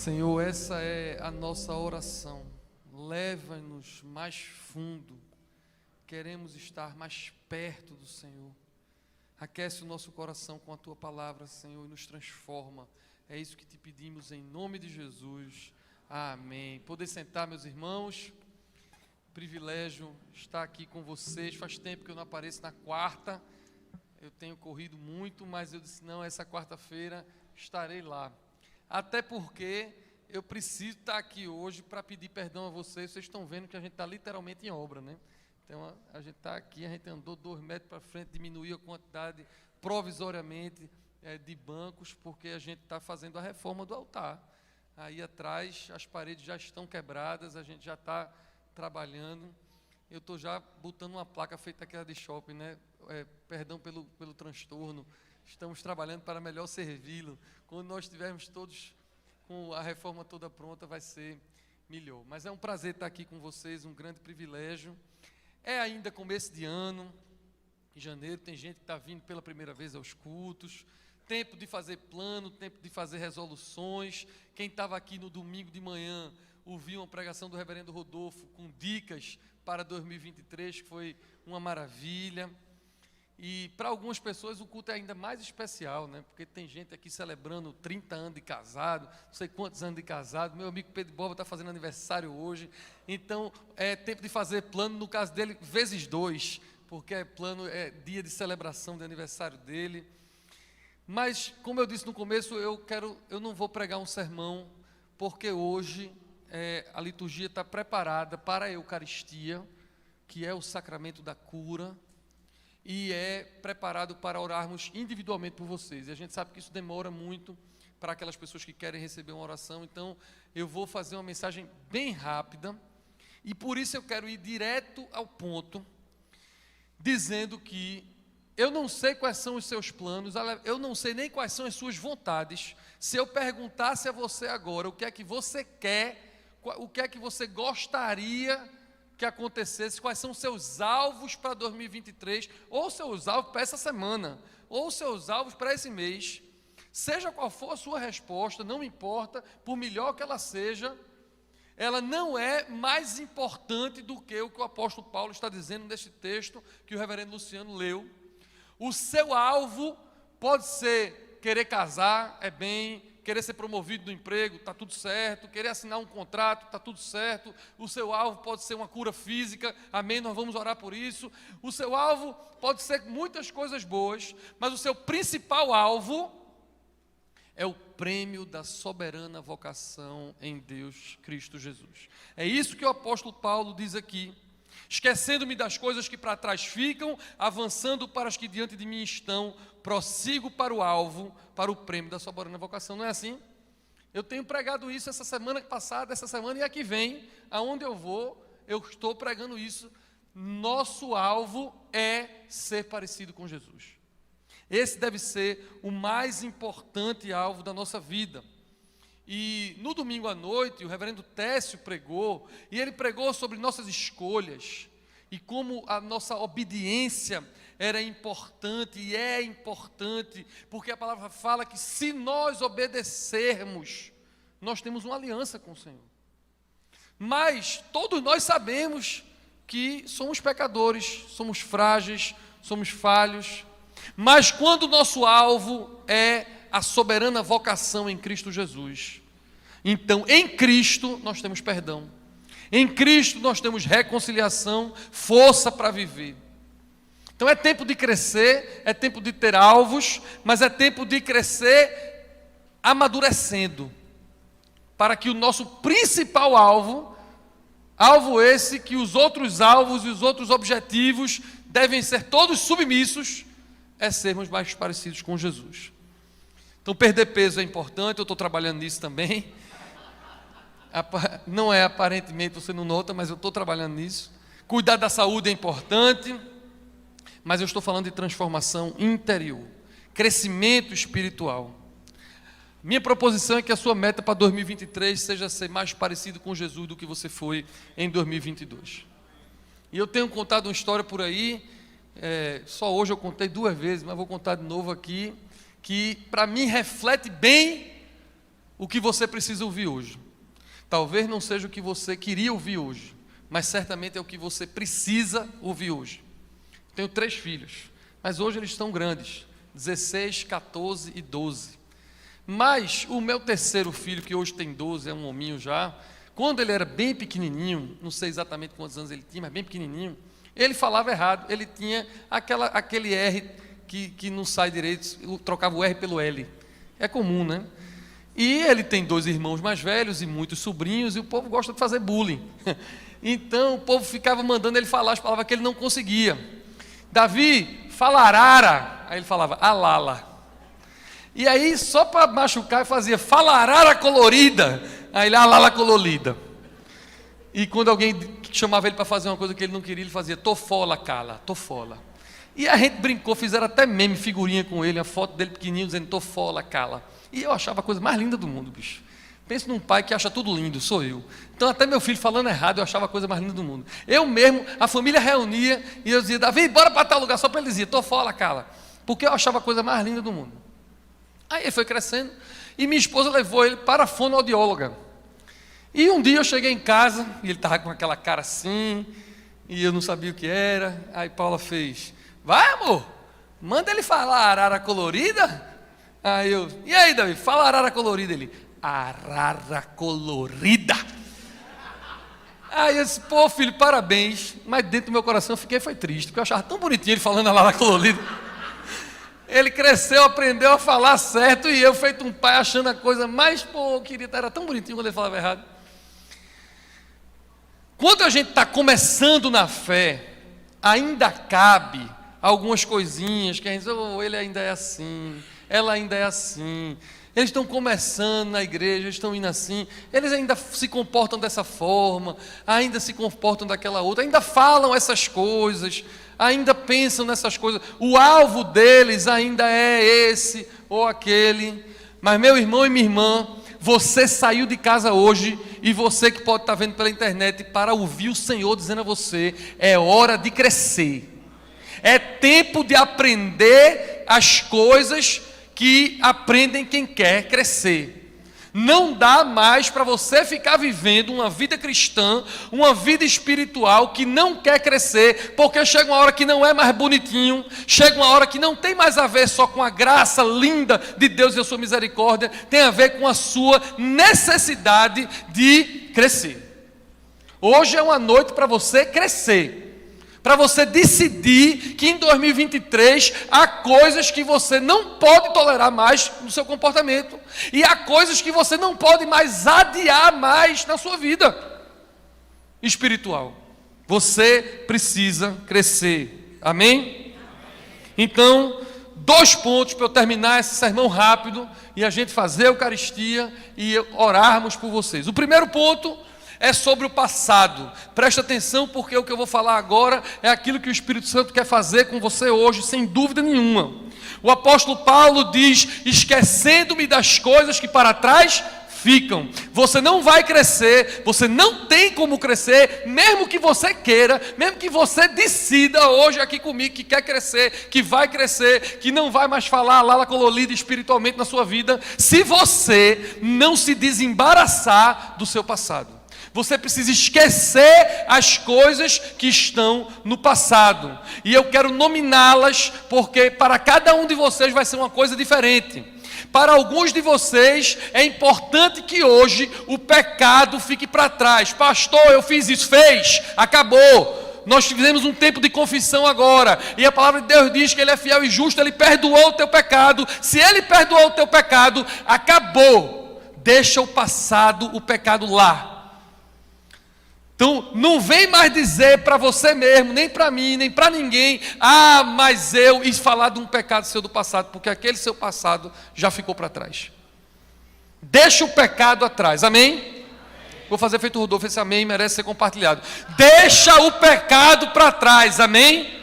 Senhor, essa é a nossa oração. Leva-nos mais fundo. Queremos estar mais perto do Senhor. Aquece o nosso coração com a Tua palavra, Senhor, e nos transforma. É isso que te pedimos em nome de Jesus. Amém. Poder sentar, meus irmãos. Privilégio estar aqui com vocês. Faz tempo que eu não apareço na quarta. Eu tenho corrido muito, mas eu disse, não, essa quarta-feira estarei lá. Até porque eu preciso estar aqui hoje para pedir perdão a vocês. Vocês estão vendo que a gente está literalmente em obra, né? Então, a gente está aqui, a gente andou 2 metros para frente, diminuiu a quantidade provisoriamente de bancos, porque a gente está fazendo a reforma do altar. Aí atrás, as paredes já estão quebradas, a gente já está trabalhando. Eu estou já botando uma placa feita aquela de shopping, né? Perdão pelo transtorno. Estamos trabalhando para melhor servi-lo. Quando nós estivermos todos com a reforma toda pronta, vai ser melhor. Mas é um prazer estar aqui com vocês, um grande privilégio. É ainda começo de ano, em janeiro, tem gente que está vindo pela primeira vez aos cultos. Tempo de fazer plano, tempo de fazer resoluções. Quem estava aqui no domingo de manhã, ouviu uma pregação do reverendo Rodolfo com dicas para 2023, que foi uma maravilha. E para algumas pessoas o culto é ainda mais especial, né? Porque tem gente aqui celebrando 30 anos de casado, não sei quantos anos de casado. Meu amigo Pedro Boba está fazendo aniversário hoje. Então é tempo de fazer plano, no caso dele, vezes 2, porque é dia de celebração de aniversário dele. Mas, como eu disse no começo, eu não vou pregar um sermão, porque hoje a liturgia está preparada para a Eucaristia, que é o sacramento da cura, e é preparado para orarmos individualmente por vocês. E a gente sabe que isso demora muito para aquelas pessoas que querem receber uma oração. Então, eu vou fazer uma mensagem bem rápida, e por isso eu quero ir direto ao ponto, dizendo que eu não sei quais são os seus planos, eu não sei nem quais são as suas vontades. Se eu perguntasse a você agora o que é que você quer, o que é que você gostaria que acontecesse, quais são os seus alvos para 2023, ou seus alvos para essa semana, ou seus alvos para esse mês, seja qual for a sua resposta, não importa, por melhor que ela seja, ela não é mais importante do que o que o apóstolo Paulo está dizendo neste texto que o reverendo Luciano leu. O seu alvo pode ser querer casar, é bem, querer ser promovido no emprego, está tudo certo, querer assinar um contrato, está tudo certo. O seu alvo pode ser uma cura física, amém, nós vamos orar por isso. O seu alvo pode ser muitas coisas boas, mas o seu principal alvo é o prêmio da soberana vocação em Deus, Cristo Jesus. É isso que o apóstolo Paulo diz aqui. Esquecendo-me das coisas que para trás ficam, avançando para as que diante de mim estão, prossigo para o alvo, para o prêmio da soberana vocação. Não é assim? Eu tenho pregado isso essa semana passada, essa semana e a que vem, aonde eu vou, eu estou pregando isso. Nosso alvo é ser parecido com Jesus. Esse deve ser o mais importante alvo da nossa vida. E no domingo à noite, o reverendo Técio pregou, e ele pregou sobre nossas escolhas, e como a nossa obediência era importante, e é importante, porque a palavra fala que se nós obedecermos, nós temos uma aliança com o Senhor. Mas todos nós sabemos que somos pecadores, somos frágeis, somos falhos, mas quando o nosso alvo é a soberana vocação em Cristo Jesus, então em Cristo nós temos perdão, em Cristo nós temos reconciliação, força para viver. Então é tempo de crescer, é tempo de ter alvos, mas é tempo de crescer amadurecendo, para que o nosso principal alvo esse que os outros alvos e os outros objetivos devem ser todos submissos, é sermos mais parecidos com Jesus. Então, perder peso é importante, eu estou trabalhando nisso também. Não é aparentemente, você não nota, mas eu estou trabalhando nisso. Cuidar da saúde é importante, mas eu estou falando de transformação interior, crescimento espiritual. Minha proposição é que a sua meta para 2023 seja ser mais parecido com Jesus do que você foi em 2022. E eu tenho contado uma história por aí, só hoje eu contei 2 vezes, mas vou contar de novo aqui, que para mim reflete bem o que você precisa ouvir hoje. Talvez não seja o que você queria ouvir hoje, mas certamente é o que você precisa ouvir hoje. Tenho 3 filhos, mas hoje eles estão grandes, 16, 14 e 12. Mas o meu terceiro filho, que hoje tem 12, é um hominho já, quando ele era bem pequenininho, não sei exatamente quantos anos ele tinha, mas bem pequenininho, ele falava errado, ele tinha aquele R que não sai direito, trocava o R pelo L. É comum, né? E ele tem 2 irmãos mais velhos e muitos sobrinhos, e o povo gosta de fazer bullying. Então o povo ficava mandando ele falar as palavras que ele não conseguia. Davi, fala arara. Aí ele falava alala. E aí, só para machucar, fazia fala arara colorida. Aí ele alala colorida. E quando alguém chamava ele para fazer uma coisa que ele não queria, ele fazia tofola cala, tofola. E a gente brincou, fizeram até meme, figurinha com ele, a foto dele pequenininho dizendo tofola cala. E eu achava a coisa mais linda do mundo, bicho. Pense num pai que acha tudo lindo, sou eu. Então até meu filho falando errado, eu achava a coisa mais linda do mundo. Eu mesmo, a família reunia e eu dizia, Davi, bora para tal lugar, só para ele dizer, tofola cala. Porque eu achava a coisa mais linda do mundo. Aí ele foi crescendo e minha esposa levou ele para a fonoaudióloga. E um dia eu cheguei em casa e ele estava com aquela cara assim, e eu não sabia o que era. Aí Paula fez, vai amor, manda ele falar arara colorida. Aí eu, e aí Davi, fala arara colorida. Ele, arara colorida. Aí eu disse, pô filho, parabéns. Mas dentro do meu coração eu foi triste, porque eu achava tão bonitinho ele falando arara colorida. Ele cresceu, aprendeu a falar certo, e eu feito um pai achando a coisa mais, pô, querida, era tão bonitinho quando ele falava errado. Quando a gente está começando na fé, ainda cabe algumas coisinhas que a gente diz, oh, ele ainda é assim, ela ainda é assim, eles estão começando na igreja, eles estão indo assim, eles ainda se comportam dessa forma, ainda se comportam daquela outra, ainda falam essas coisas, ainda pensam nessas coisas, o alvo deles ainda é esse ou aquele. Mas meu irmão e minha irmã, você saiu de casa hoje, e você que pode estar vendo pela internet, para ouvir o Senhor dizendo a você, é hora de crescer, é tempo de aprender as coisas que aprendem quem quer crescer. Não dá mais para você ficar vivendo uma vida cristã, uma vida espiritual que não quer crescer, porque chega uma hora que não é mais bonitinho, chega uma hora que não tem mais a ver só com a graça linda de Deus e a sua misericórdia, tem a ver com a sua necessidade de crescer. Hoje é uma noite para você crescer, para você decidir que em 2023 há coisas que você não pode tolerar mais no seu comportamento, e há coisas que você não pode mais adiar mais na sua vida espiritual. Você precisa crescer, amém? Então, 2 pontos para eu terminar esse sermão rápido, e a gente fazer a Eucaristia e orarmos por vocês. O primeiro ponto é sobre o passado. Presta atenção, porque o que eu vou falar agora é aquilo que o Espírito Santo quer fazer com você hoje, sem dúvida nenhuma. O apóstolo Paulo diz, esquecendo-me das coisas que para trás ficam. Você não vai crescer, você não tem como crescer, mesmo que você queira, mesmo que você decida hoje aqui comigo que quer crescer, que vai crescer, que não vai mais falar lala colorida espiritualmente na sua vida, se você não se desembaraçar do seu passado. Você precisa esquecer as coisas que estão no passado. E eu quero nominá-las, porque para cada um de vocês vai ser uma coisa diferente. Para alguns de vocês é importante que hoje o pecado fique para trás. Pastor, eu fiz isso, fez, acabou. Nós fizemos um tempo de confissão agora, e a palavra de Deus diz que Ele é fiel e justo, Ele perdoou o teu pecado. Se Ele perdoou o teu pecado, acabou. Deixa o passado, o pecado lá. Então, não vem mais dizer para você mesmo, nem para mim, nem para ninguém, mas eu ia falar de um pecado seu do passado, porque aquele seu passado já ficou para trás. Deixa o pecado atrás, amém? Vou fazer feito o Rodolfo, esse amém merece ser compartilhado. Deixa o pecado para trás, amém?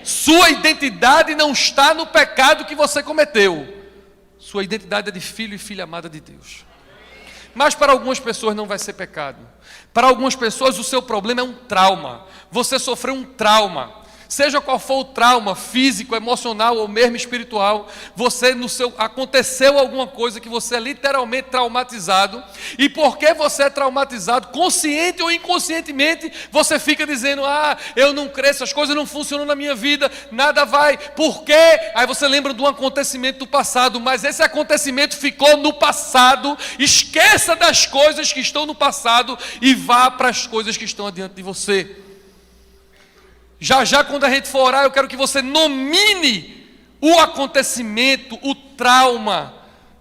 Sua identidade não está no pecado que você cometeu. Sua identidade é de filho e filha amada de Deus. Mas para algumas pessoas não vai ser pecado. Para algumas pessoas o seu problema é um trauma. Você sofreu um trauma. Seja qual for o trauma, físico, emocional ou mesmo espiritual, aconteceu alguma coisa que você é literalmente traumatizado, e porque você é traumatizado, consciente ou inconscientemente, você fica dizendo, eu não cresço, as coisas não funcionam na minha vida, nada vai, por quê? Aí você lembra de um acontecimento do passado, mas esse acontecimento ficou no passado. Esqueça das coisas que estão no passado e vá para as coisas que estão adiante de você. Já quando a gente for orar, eu quero que você nomine o acontecimento, o trauma,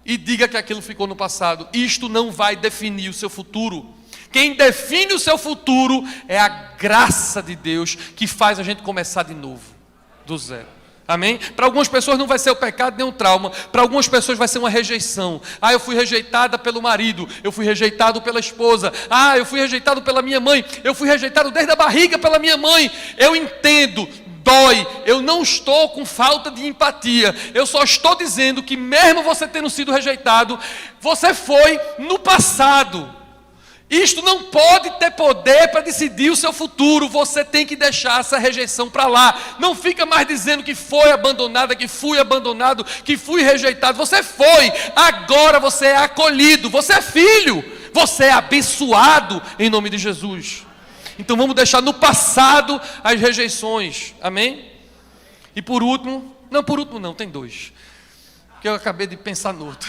e diga que aquilo ficou no passado. Isto não vai definir o seu futuro. Quem define o seu futuro é a graça de Deus, que faz a gente começar de novo, do zero. Amém? Para algumas pessoas não vai ser o pecado nem o trauma. Para algumas pessoas vai ser uma rejeição. Eu fui rejeitada pelo marido. Eu fui rejeitado pela esposa. Eu fui rejeitado pela minha mãe. Eu fui rejeitado desde a barriga pela minha mãe. Eu entendo, dói. Eu não estou com falta de empatia. Eu só estou dizendo que mesmo você tendo sido rejeitado, você foi no passado. Isto não pode ter poder para decidir o seu futuro. Você tem que deixar essa rejeição para lá. Não fica mais dizendo que foi abandonada, que fui abandonado, que fui rejeitado. Você foi, agora você é acolhido, você é filho, você é abençoado em nome de Jesus. Então vamos deixar no passado as rejeições, amém? E por último, não, tem dois, que eu acabei de pensar no outro.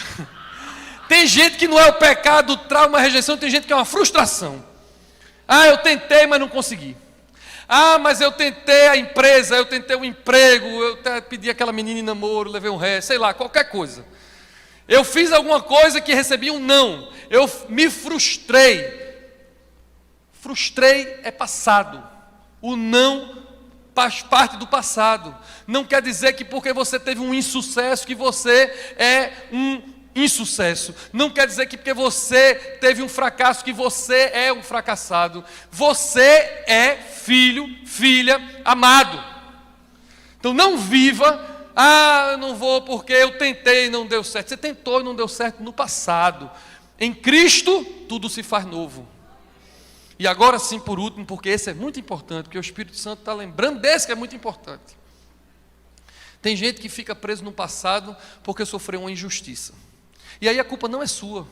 Tem gente que não é o pecado, o trauma, a rejeição, tem gente que é uma frustração. Eu tentei, mas não consegui. Mas eu tentei a empresa, eu tentei o emprego, eu pedi aquela menina em namoro, levei um ré, sei lá, qualquer coisa. Eu fiz alguma coisa que recebi um não. Eu me frustrei. Frustrei é passado. O não faz parte do passado. Não quer dizer que porque você teve um insucesso, que você é um insucesso. Não quer dizer que porque você teve um fracasso, que você é um fracassado. Você é filho, filha, amado. Então não viva, eu não vou porque eu tentei e não deu certo. Você tentou e não deu certo no passado. Em Cristo, tudo se faz novo. E agora sim, por último, porque esse é muito importante, porque o Espírito Santo está lembrando desse que é muito importante. Tem gente que fica preso no passado porque sofreu uma injustiça. E aí a culpa não é sua.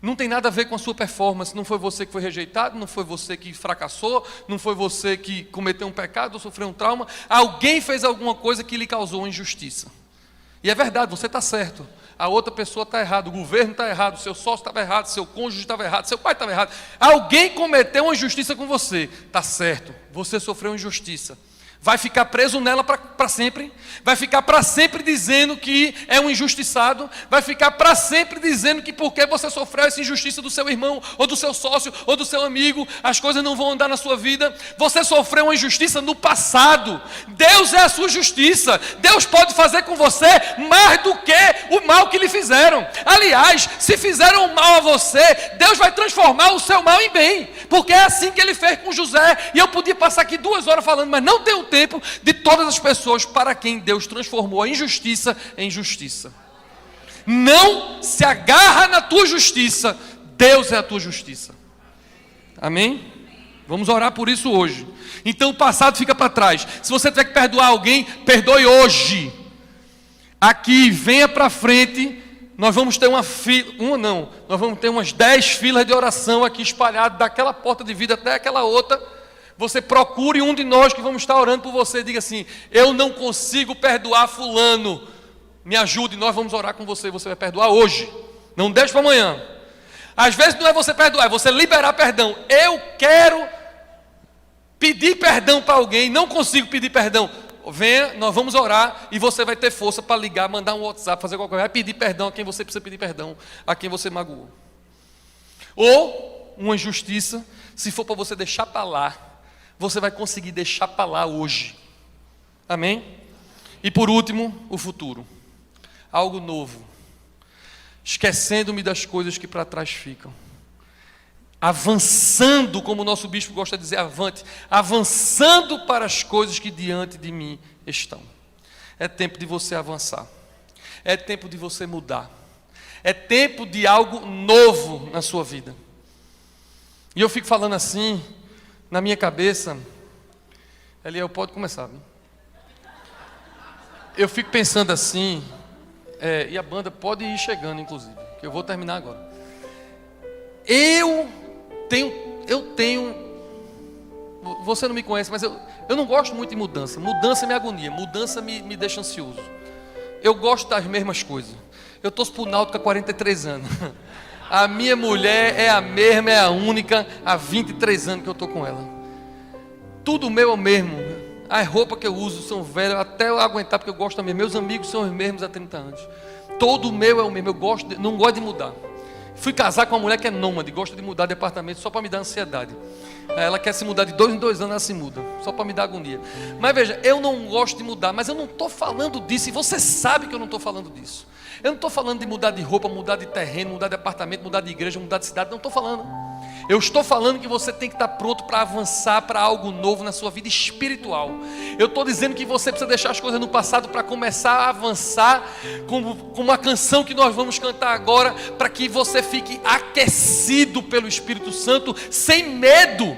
Não tem nada a ver com a sua performance. Não foi você que foi rejeitado, não foi você que fracassou, não foi você que cometeu um pecado ou sofreu um trauma. Alguém fez alguma coisa que lhe causou uma injustiça. E é verdade, você está certo. A outra pessoa está errada, o governo está errado, o seu sócio estava errado, seu cônjuge estava errado, seu pai estava errado. Alguém cometeu uma injustiça com você. Está certo, você sofreu uma injustiça. Vai ficar preso nela para sempre, vai ficar para sempre dizendo que é um injustiçado, vai ficar para sempre dizendo que porque você sofreu essa injustiça do seu irmão, ou do seu sócio, ou do seu amigo, as coisas não vão andar na sua vida. Você sofreu uma injustiça no passado. Deus é a sua justiça. Deus pode fazer com você mais do que o mal que lhe fizeram. Aliás, se fizeram mal a você, Deus vai transformar o seu mal em bem, porque é assim que Ele fez com José. E eu podia passar aqui 2 horas falando, mas não tenho tempo de todas as pessoas para quem Deus transformou a injustiça em justiça. Não se agarra na tua justiça, Deus é a tua justiça. Amém? Vamos orar por isso hoje. Então o passado fica para trás. Se você tiver que perdoar alguém, perdoe hoje. Aqui, venha para frente. Nós vamos ter nós vamos ter umas 10 filas de oração aqui espalhadas, daquela porta de vida até aquela outra. Você procure um de nós que vamos estar orando por você. Diga assim, eu não consigo perdoar fulano, me ajude, nós vamos orar com você. Você vai perdoar hoje, não deixe para amanhã. Às vezes não é você perdoar, é você liberar perdão. Eu quero pedir perdão para alguém, não consigo pedir perdão. Venha, nós vamos orar e você vai ter força para ligar, mandar um WhatsApp, fazer qualquer coisa. Vai pedir perdão a quem você precisa pedir perdão, a quem você magoou. Ou uma injustiça, se for para você deixar para lá, você vai conseguir deixar para lá hoje. Amém? E por último, o futuro. Algo novo. Esquecendo-me das coisas que para trás ficam. Avançando, como o nosso bispo gosta de dizer, avante. Avançando para as coisas que diante de mim estão. É tempo de você avançar. É tempo de você mudar. É tempo de algo novo na sua vida. E eu fico falando assim, na minha cabeça, Eliel, pode começar, viu? Eu fico pensando assim, e a banda pode ir chegando, inclusive, que eu vou terminar agora. Eu tenho, você não me conhece, mas eu não gosto muito de mudança. Mudança me agonia, mudança me deixa ansioso. Eu gosto das mesmas coisas. Eu torço pro Náutico há 43 anos. A minha mulher é a mesma, é a única, há 23 anos que eu estou com ela. Tudo meu é o mesmo. As roupas que eu uso são velhas, até eu aguentar, porque eu gosto também. Meus amigos são os mesmos há 30 anos. Todo meu é o mesmo, não gosto de mudar. Fui casar com uma mulher que é nômade, gosta de mudar de apartamento só para me dar ansiedade. Ela quer se mudar de 2 em 2 anos, ela se muda, só para me dar agonia. Mas veja, eu não gosto de mudar, mas eu não estou falando disso, e você sabe que eu não estou falando disso. Eu não estou falando de mudar de roupa, mudar de terreno, mudar de apartamento, mudar de igreja, mudar de cidade, não estou falando. Eu estou falando que você tem que estar pronto para avançar para algo novo na sua vida espiritual. Eu estou dizendo que você precisa deixar as coisas no passado para começar a avançar com uma canção que nós vamos cantar agora, para que você fique aquecido pelo Espírito Santo, sem medo.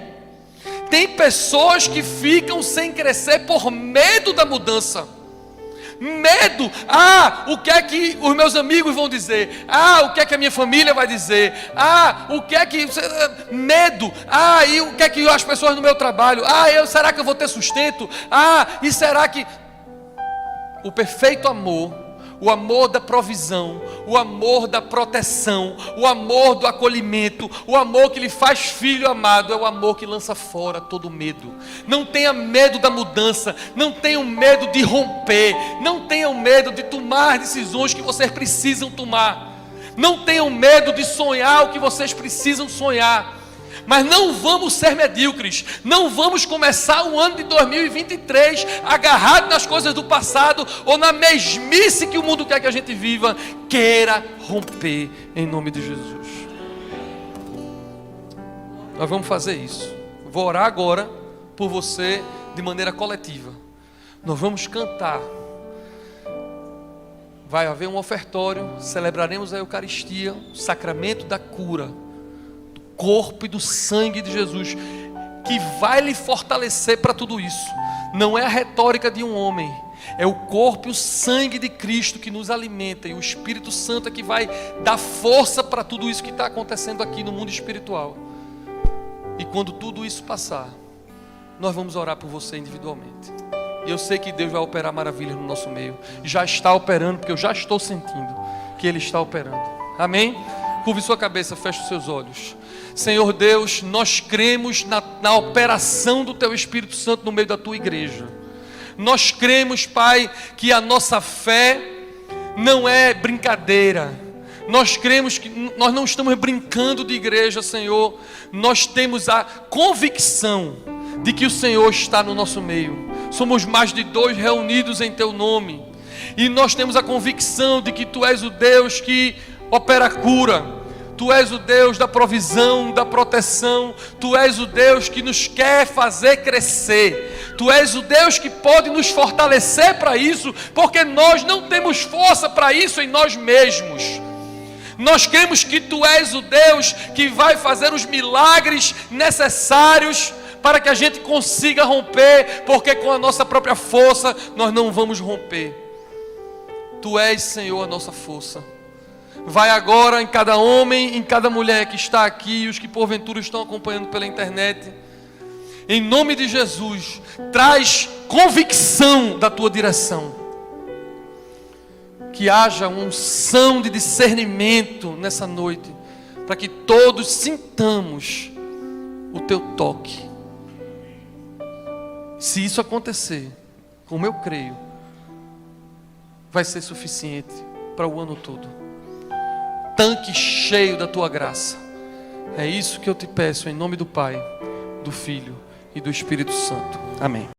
Tem pessoas que ficam sem crescer por medo da mudança. Medo, o que é que os meus amigos vão dizer? O que é que a minha família vai dizer? O que é que... Medo, e o que é que as pessoas no meu trabalho? Será que eu vou ter sustento? E será que... O perfeito amor, o amor da provisão, o amor da proteção, o amor do acolhimento, o amor que lhe faz filho amado, é o amor que lança fora todo medo. Não tenha medo da mudança, não tenham medo de romper, não tenham medo de tomar decisões que vocês precisam tomar, não tenham medo de sonhar o que vocês precisam sonhar. Mas não vamos ser medíocres, não vamos começar o ano de 2023 agarrado nas coisas do passado ou na mesmice que o mundo quer que a gente viva. Queira romper em nome de Jesus. Nós vamos fazer isso. Vou orar agora por você de maneira coletiva. Nós vamos cantar. Vai haver um ofertório, celebraremos a Eucaristia, o sacramento da cura, corpo e do sangue de Jesus, que vai lhe fortalecer para tudo isso. Não é a retórica de um homem, é o corpo e o sangue de Cristo que nos alimenta, e o Espírito Santo é que vai dar força para tudo isso que está acontecendo aqui no mundo espiritual. E quando tudo isso passar, nós vamos orar por você individualmente. E eu sei que Deus vai operar maravilhas no nosso meio, já está operando, porque eu já estou sentindo que Ele está operando. Amém? Curve sua cabeça, feche os seus olhos. Senhor Deus, nós cremos na operação do Teu Espírito Santo no meio da Tua igreja. Nós cremos, Pai, que a nossa fé não é brincadeira. Nós cremos que nós não estamos brincando de igreja, Senhor. Nós temos a convicção de que o Senhor está no nosso meio. Somos mais de 2 reunidos em Teu nome. E nós temos a convicção de que Tu és o Deus que opera a cura. Tu és o Deus da provisão, da proteção. Tu és o Deus que nos quer fazer crescer. Tu és o Deus que pode nos fortalecer para isso, porque nós não temos força para isso em nós mesmos. Nós cremos que Tu és o Deus que vai fazer os milagres necessários para que a gente consiga romper, porque com a nossa própria força nós não vamos romper. Tu és, Senhor, a nossa força. Vai agora em cada homem, em cada mulher que está aqui, e os que porventura estão acompanhando pela internet. Em nome de Jesus, traz convicção da Tua direção. Que haja uma unção de discernimento nessa noite, para que todos sintamos o Teu toque. Se isso acontecer, como eu creio, vai ser suficiente para o ano todo. Tanque cheio da Tua graça. É isso que eu te peço em nome do Pai, do Filho e do Espírito Santo. Amém.